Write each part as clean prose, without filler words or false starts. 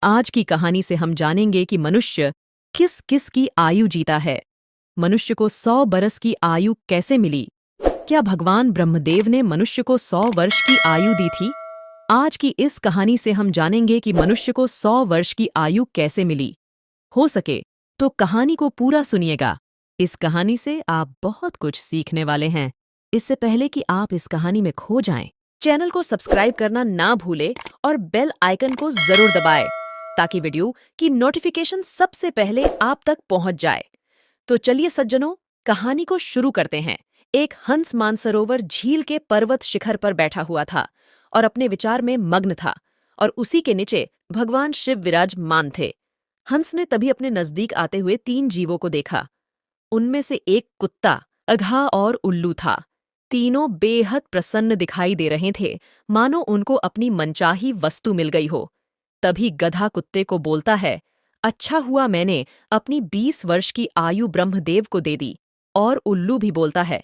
आज की कहानी से हम जानेंगे कि मनुष्य किस किस की आयु जीता है। मनुष्य को 100 बरस की आयु कैसे मिली? क्या भगवान ब्रह्मदेव ने मनुष्य को 100 वर्ष की आयु दी थी? आज की इस कहानी से हम जानेंगे कि मनुष्य को 100 वर्ष की आयु कैसे मिली। हो सके तो कहानी को पूरा सुनिएगा। इस कहानी से आप बहुत कुछ सीखने वाले हैं। इससे पहले कि आप इस कहानी में खो जाएं, चैनल को सब्सक्राइब करना ना भूलें और बेल आइकन को जरूर दबाएं ताकि वीडियो की नोटिफिकेशन सबसे पहले आप तक पहुंच जाए। तो चलिए सज्जनों, कहानी को शुरू करते हैं। एक हंस मानसरोवर झील के पर्वत शिखर पर बैठा हुआ था और अपने विचार में मग्न था, और उसी के नीचे भगवान शिव विराजमान थे। हंस ने तभी अपने नजदीक आते हुए 3 जीवों को देखा। उनमें से एक कुत्ता, गधा और उल्लू था। तीनों बेहद प्रसन्न दिखाई दे रहे थे, मानो उनको अपनी मनचाही वस्तु मिल गई हो। तभी गधा कुत्ते को बोलता है, अच्छा हुआ मैंने अपनी 20 वर्ष की आयु ब्रह्मदेव को दे दी। और उल्लू भी बोलता है,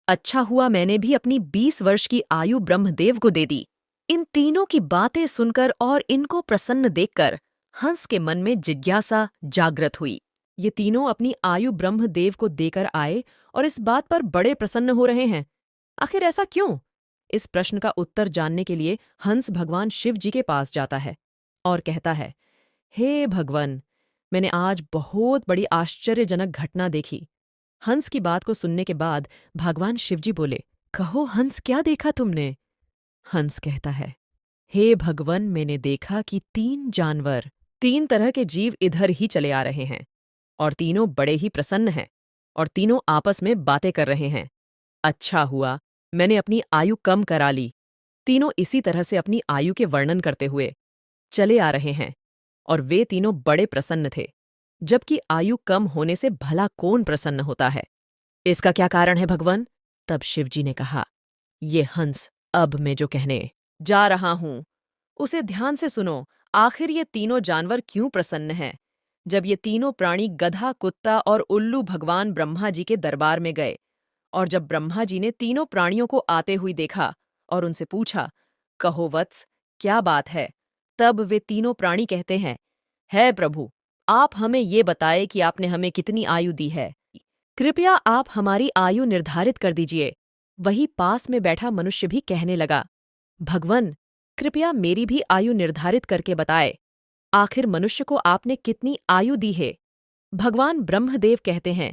अच्छा हुआ मैंने भी अपनी 20 वर्ष की आयु ब्रह्मदेव को दे दी। इन तीनों की बातें सुनकर और इनको प्रसन्न देखकर हंस के मन में जिज्ञासा जागृत हुई। ये तीनों अपनी आयु ब्रह्मदेव को देकर आए और इस बात पर बड़े प्रसन्न हो रहे हैं। आखिर ऐसा क्यों? इस प्रश्न का उत्तर जानने के लिए हंस भगवान शिव जी के पास जाता है और कहता है, हे भगवान, मैंने आज बहुत बड़ी आश्चर्यजनक घटना देखी। हंस की बात को सुनने के बाद भगवान शिव जी बोले, कहो हंस, क्या देखा तुमने? हंस कहता है, हे भगवान, मैंने देखा कि 3 जानवर, 3 तरह के जीव इधर ही चले आ रहे हैं और तीनों बड़े ही प्रसन्न हैं और तीनों आपस में बातें कर रहे हैं। अच्छा हुआ मैंने अपनी आयु कम करा ली। तीनों इसी तरह से अपनी आयु के वर्णन करते हुए चले आ रहे हैं और वे तीनों बड़े प्रसन्न थे, जबकि आयु कम होने से भला कौन प्रसन्न होता है? इसका क्या कारण है भगवान? तब शिवजी ने कहा, ये हंस, अब मैं जो कहने जा रहा हूं उसे ध्यान से सुनो। आखिर ये तीनों जानवर क्यों प्रसन्न हैं? जब ये तीनों प्राणी गधा, कुत्ता और उल्लू भगवान ब्रह्मा जी के दरबार में गए, और जब ब्रह्मा जी ने तीनों प्राणियों को आते हुए देखा और उनसे पूछा, कहो वत्स, क्या बात है? तब वे तीनों प्राणी कहते हैं, है प्रभु, आप हमें ये बताए कि आपने हमें कितनी आयु दी है। कृपया आप हमारी आयु निर्धारित कर दीजिए। वही पास में बैठा मनुष्य भी कहने लगा, भगवन, कृपया मेरी भी आयु निर्धारित करके बताए। आखिर मनुष्य को आपने कितनी आयु दी है? भगवान ब्रह्मदेव कहते हैं,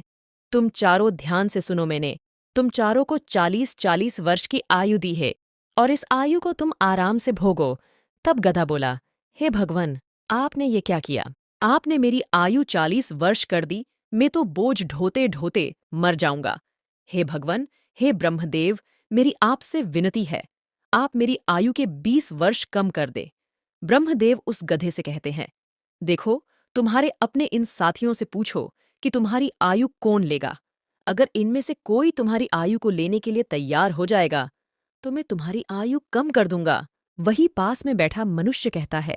तुम चारों ध्यान से सुनो, मैंने तुम चारों को 40-40 वर्ष की आयु दी है और इस आयु को तुम आराम से भोगो। तब गधा बोला, हे भगवान, आपने ये क्या किया? आपने मेरी आयु 40 वर्ष कर दी। मैं तो बोझ ढोते ढोते मर जाऊंगा। हे भगवान, हे ब्रह्मदेव, मेरी आपसे विनती है, आप मेरी आयु के 20 वर्ष कम कर दे। ब्रह्मदेव उस गधे से कहते हैं, देखो, तुम्हारे अपने इन साथियों से पूछो कि तुम्हारी आयु कौन लेगा। अगर इनमें से कोई तुम्हारी आयु को लेने के लिए तैयार हो जाएगा तो मैं तुम्हारी आयु कम कर दूंगा। वही पास में बैठा मनुष्य कहता है,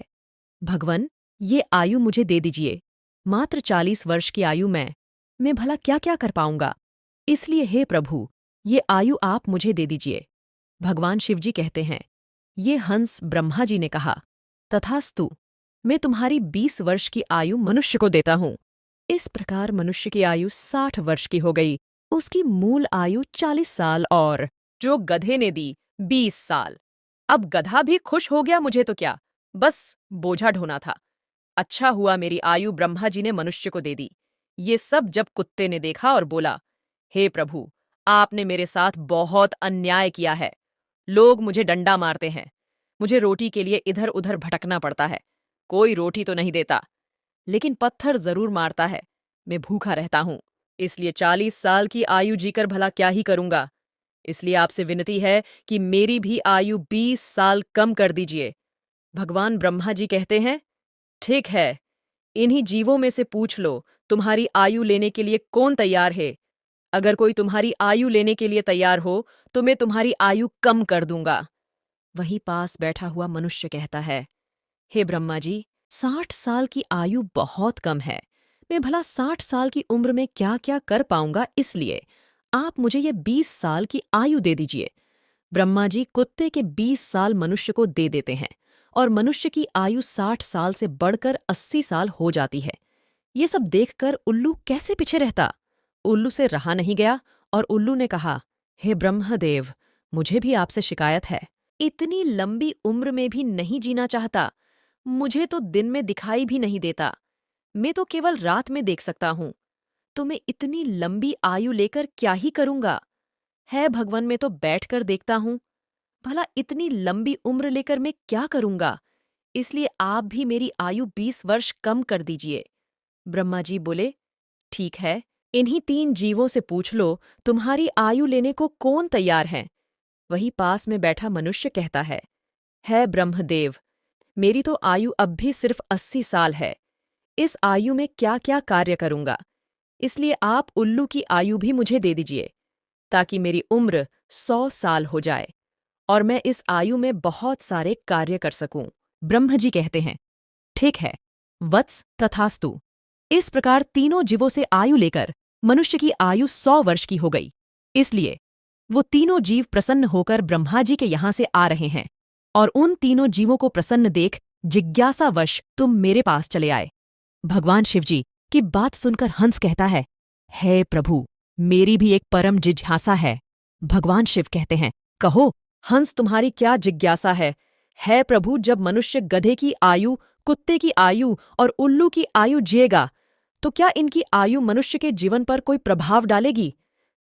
भगवन, ये आयु मुझे दे दीजिए। मात्र 40 वर्ष की आयु मैं भला क्या क्या कर पाऊंगा। इसलिए हे प्रभु, ये आयु आप मुझे दे दीजिए। भगवान शिवजी कहते हैं, ये हंस ब्रह्मा जी ने कहा, तथास्तु, मैं तुम्हारी 20 वर्ष की आयु मनुष्य को देता हूं। इस प्रकार मनुष्य की आयु 60 वर्ष की हो गई। उसकी मूल आयु 40 साल और जो गधे ने दी 20 साल। अब गधा भी खुश हो गया, मुझे तो क्या, बस बोझा ढोना था। अच्छा हुआ मेरी आयु ब्रह्मा जी ने मनुष्य को दे दी। ये सब जब कुत्ते ने देखा और बोला, हे प्रभु, आपने मेरे साथ बहुत अन्याय किया है। लोग मुझे डंडा मारते हैं, मुझे रोटी के लिए इधर उधर भटकना पड़ता है। कोई रोटी तो नहीं देता, लेकिन पत्थर जरूर मारता है। मैं भूखा रहता हूं, इसलिए 40 साल की आयु जीकर भला क्या ही करूंगा। इसलिए आपसे विनती है कि मेरी भी आयु 20 साल कम कर दीजिए। भगवान ब्रह्मा जी कहते हैं, ठीक है, इन्हीं जीवों में से पूछ लो, तुम्हारी आयु लेने के लिए कौन तैयार है। अगर कोई तुम्हारी आयु लेने के लिए तैयार हो तो मैं तुम्हारी आयु कम कर दूंगा। वही पास बैठा हुआ मनुष्य कहता है, हे ब्रह्मा जी, 60 साल की आयु बहुत कम है। मैं भला 60 साल की उम्र में क्या क्या कर पाऊंगा, इसलिए आप मुझे ये 20 साल की आयु दे दीजिए। ब्रह्मा जी कुत्ते के 20 साल मनुष्य को दे देते हैं और मनुष्य की आयु 60 साल से बढ़कर 80 साल हो जाती है। ये सब देखकर उल्लू कैसे पीछे रहता? उल्लू से रहा नहीं गया और उल्लू ने कहा, हे ब्रह्मदेव, मुझे भी आपसे शिकायत है। इतनी लंबी उम्र में भी नहीं जीना चाहता। मुझे तो दिन में दिखाई भी नहीं देता। मैं तो केवल रात में देख सकता हूँ। तो मैं इतनी लंबी आयु लेकर क्या ही करूँगा? है भगवान, मैं तो बैठकर देखता हूँ। भला इतनी लंबी उम्र लेकर मैं क्या करूँगा? इसलिए आप भी मेरी आयु 20 वर्ष कम कर दीजिए। ब्रह्मा जी बोले, ठीक है, इन्हीं 3 जीवों से पूछ लो, तुम्हारी आयु लेने को कौन तैयार है? वही पास में बैठा मनुष्य कहता है ब्रह्मदेव, मेरी तो आयु अब भी सिर्फ 80 साल है। इस आयु में क्या क्या कार्य करूंगा? इसलिए आप उल्लू की आयु भी मुझे दे दीजिए, ताकि मेरी उम्र 100 साल हो जाए और मैं इस आयु में बहुत सारे कार्य कर सकूं। ब्रह्म जी कहते हैं, ठीक है, वत्स तथास्तु। इस प्रकार तीनों जीवों से आयु लेकर मनुष्य की आयु 100 वर्ष की हो गई। इसलिए वो तीनों जीव प्रसन्न होकर ब्रह्मा जी के यहां से आ रहे हैं और उन तीनों जीवों को प्रसन्न देख जिज्ञासावश तुम मेरे पास चले आए। भगवान शिवजी की बात सुनकर हंस कहता है, हे प्रभु, मेरी भी एक परम जिज्ञासा है। भगवान शिव कहते हैं, कहो हंस, तुम्हारी क्या जिज्ञासा है? हे प्रभु, जब मनुष्य गधे की आयु, कुत्ते की आयु और उल्लू की आयु जिएगा, तो क्या इनकी आयु मनुष्य के जीवन पर कोई प्रभाव डालेगी?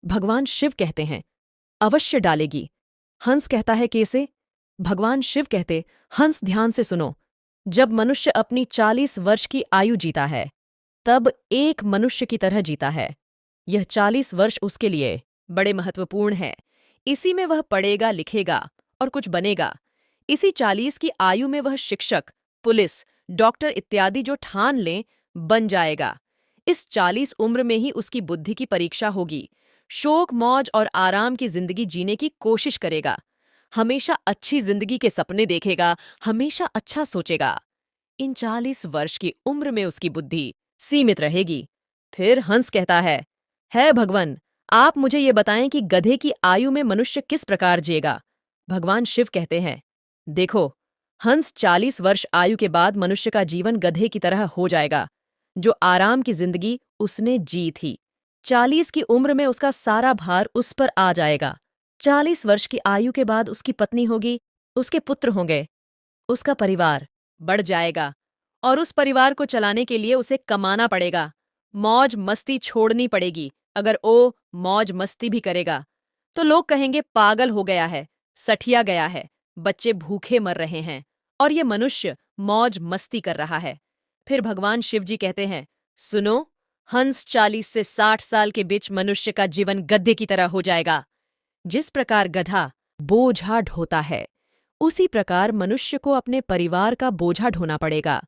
भगवान शिव कहते हैं, अवश्य डालेगी। हंस कहता है, कैसे? भगवान शिव कहते, हंस ध्यान से सुनो। जब मनुष्य अपनी 40 वर्ष की आयु जीता है, तब एक मनुष्य की तरह जीता है। यह 40 वर्ष उसके लिए बड़े महत्वपूर्ण है। इसी में वह पढ़ेगा, लिखेगा और कुछ बनेगा। इसी 40 की आयु में वह शिक्षक, पुलिस, डॉक्टर इत्यादि जो ठान लें, बन जाएगा। इस 40 उम्र में ही उसकी बुद्धि की परीक्षा होगी। शोक, मौज और आराम की जिंदगी जीने की कोशिश करेगा। हमेशा अच्छी जिंदगी के सपने देखेगा, हमेशा अच्छा सोचेगा। इन 40 वर्ष की उम्र में उसकी बुद्धि सीमित रहेगी। फिर हंस कहता है भगवान, आप मुझे ये बताएं कि गधे की आयु में मनुष्य किस प्रकार जिएगा? भगवान शिव कहते हैं, देखो हंस, 40 वर्ष आयु के बाद मनुष्य का जीवन गधे की तरह हो जाएगा। जो आराम की जिंदगी उसने जी थी, 40 की उम्र में उसका सारा भार उस पर आ जाएगा। 40 वर्ष की आयु के बाद उसकी पत्नी होगी, उसके पुत्र होंगे, उसका परिवार बढ़ जाएगा और उस परिवार को चलाने के लिए उसे कमाना पड़ेगा। मौज मस्ती छोड़नी पड़ेगी। अगर वो मौज मस्ती भी करेगा तो लोग कहेंगे पागल हो गया है, सठिया गया है, बच्चे भूखे मर रहे हैं और ये मनुष्य मौज मस्ती कर रहा है। फिर भगवान शिव जी कहते हैं, सुनो, हंस 40 से 60 साल के बीच मनुष्य का जीवन गधे की तरह हो जाएगा। जिस प्रकार गधा बोझा ढोता है, उसी प्रकार मनुष्य को अपने परिवार का बोझा ढोना पड़ेगा।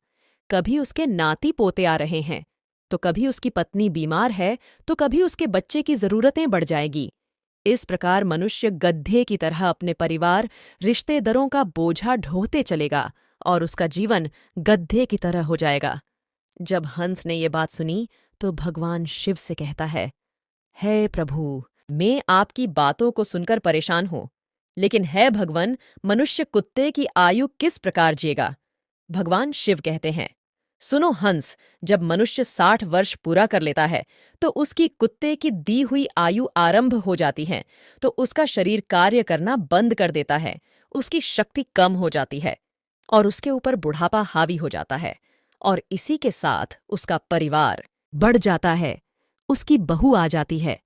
कभी उसके नाती पोते आ रहे हैं, तो कभी उसकी पत्नी बीमार है, तो कभी उसके बच्चे की जरूरतें बढ़ जाएगी। इस प्रकार मनुष्य गधे की तरह अपने परिवार, रिश्तेदारों का बोझा ढोते चलेगा और उसका जीवन गधे की तरह हो जाएगा। जब हंस ने ये बात सुनी तो भगवान शिव से कहता है, हे प्रभु, मैं आपकी बातों को सुनकर परेशान हूं, लेकिन है भगवान, मनुष्य कुत्ते की आयु किस प्रकार जिएगा? भगवान शिव कहते हैं, सुनो हंस, जब मनुष्य 60 वर्ष पूरा कर लेता है तो उसकी कुत्ते की दी हुई आयु आरंभ हो जाती है, तो उसका शरीर कार्य करना बंद कर देता है, उसकी शक्ति कम हो जाती है और उसके ऊपर बुढ़ापा हावी हो जाता है और इसी के साथ उसका परिवार बढ़ जाता है। उसकी बहू आ जाती है,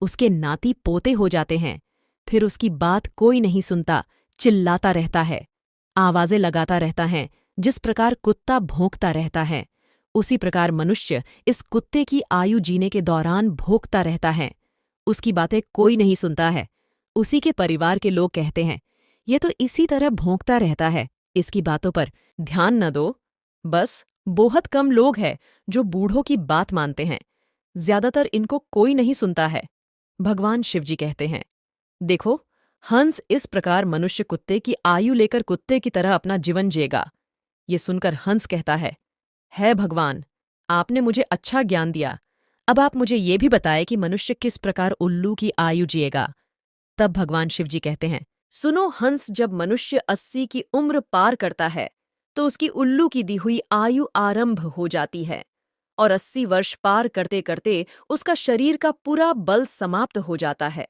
उसके नाती पोते हो जाते हैं। फिर उसकी बात कोई नहीं सुनता, चिल्लाता रहता है, आवाजें लगाता रहता है। जिस प्रकार कुत्ता भौंकता रहता है, उसी प्रकार मनुष्य इस कुत्ते की आयु जीने के दौरान भौंकता रहता है। उसकी बातें कोई नहीं सुनता है। उसी के परिवार के लोग कहते हैं, ये तो इसी तरह भौंकता रहता है, इसकी बातों पर ध्यान न दो। बस बहुत कम लोग हैं जो बूढ़ों की बात मानते हैं, ज्यादातर इनको कोई नहीं सुनता है। भगवान शिवजी कहते हैं, देखो हंस, इस प्रकार मनुष्य कुत्ते की आयु लेकर कुत्ते की तरह अपना जीवन जिएगा। ये सुनकर हंस कहता है भगवान, आपने मुझे अच्छा ज्ञान दिया। अब आप मुझे ये भी बताएं कि मनुष्य किस प्रकार उल्लू की आयु जिएगा। तब भगवान शिवजी कहते हैं, सुनो हंस, जब मनुष्य 80 की उम्र पार करता है तो उसकी उल्लू की दी हुई आयु आरंभ हो जाती है और 80 वर्ष पार करते करते उसका शरीर का पूरा बल समाप्त हो जाता है।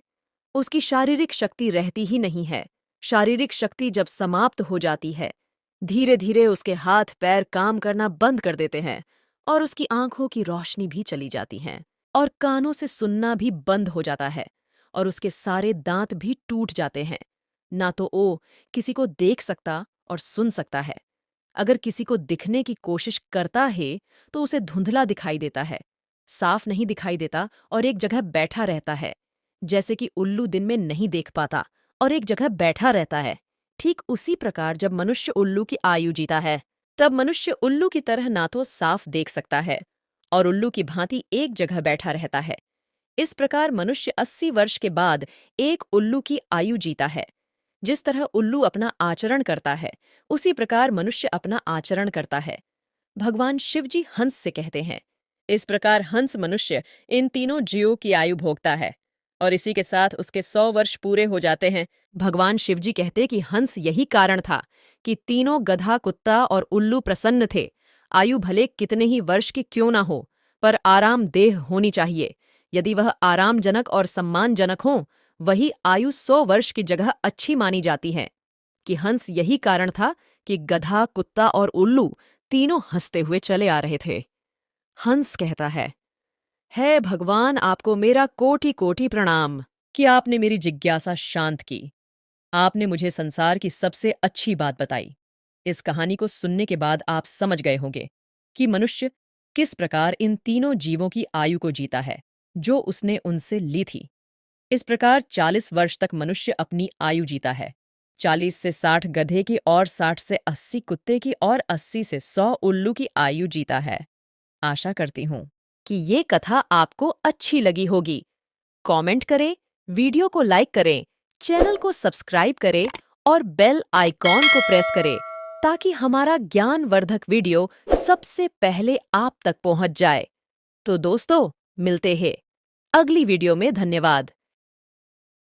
उसकी शारीरिक शक्ति रहती ही नहीं है। शारीरिक शक्ति जब समाप्त हो जाती है, धीरे धीरे उसके हाथ पैर काम करना बंद कर देते हैं और उसकी आंखों की रोशनी भी चली जाती है और कानों से सुनना भी बंद हो जाता है और उसके सारे दांत भी टूट जाते हैं। ना तो वो किसी को देख सकता और सुन सकता है। अगर किसी को दिखने की कोशिश करता है तो उसे धुंधला दिखाई देता है, साफ नहीं दिखाई देता और एक जगह बैठा रहता है। जैसे कि उल्लू दिन में नहीं देख पाता और एक जगह बैठा रहता है, ठीक उसी प्रकार जब मनुष्य उल्लू की आयु जीता है, तब मनुष्य उल्लू की तरह ना तो साफ देख सकता है और उल्लू की भांति एक जगह बैठा रहता है। इस प्रकार मनुष्य 80 वर्ष के बाद एक उल्लू की आयु जीता है। जिस तरह उल्लू अपना आचरण करता है, उसी प्रकार मनुष्य अपना आचरण करता है। भगवान शिवजी हंस से कहते हैं। इस प्रकार हंस मनुष्य इन तीनों जीवों की आयु भोगता है और इसी के साथ उसके 100 वर्ष पूरे हो जाते हैं। भगवान शिवजी कहते कि हंस यही कारण था कि तीनों गधा, कुत्ता और उल्लू प्रसन्न थे। आयु भले कितने ही वर्ष की क्यों ना हो, पर आराम देह होनी चाहिए। यदि वह आरामजनक और सम्मानजनक हो, वही आयु 100 वर्ष की जगह अच्छी मानी जाती है। कि हंस यही कारण था कि गधा, कुत्ता और उल्लू तीनों हंसते हुए चले आ रहे थे। हंस कहता है भगवान, आपको मेरा कोटि कोटि प्रणाम कि आपने मेरी जिज्ञासा शांत की। आपने मुझे संसार की सबसे अच्छी बात बताई। इस कहानी को सुनने के बाद आप समझ गए होंगे कि मनुष्य किस प्रकार इन तीनों जीवों की आयु को जीता है जो उसने उनसे ली थी। इस प्रकार 40 वर्ष तक मनुष्य अपनी आयु जीता है। 40 से 60 गधे की और 60 से 80 कुत्ते की और 80 से 100 उल्लू की आयु जीता है। आशा करती हूँ कि ये कथा आपको अच्छी लगी होगी। कमेंट करें, वीडियो को लाइक करें, चैनल को सब्सक्राइब करें और बेल आइकॉन को प्रेस करें ताकि हमारा ज्ञानवर्धक वीडियो सबसे पहले आप तक पहुंच जाए। तो दोस्तों, मिलते हैं अगली वीडियो में। धन्यवाद।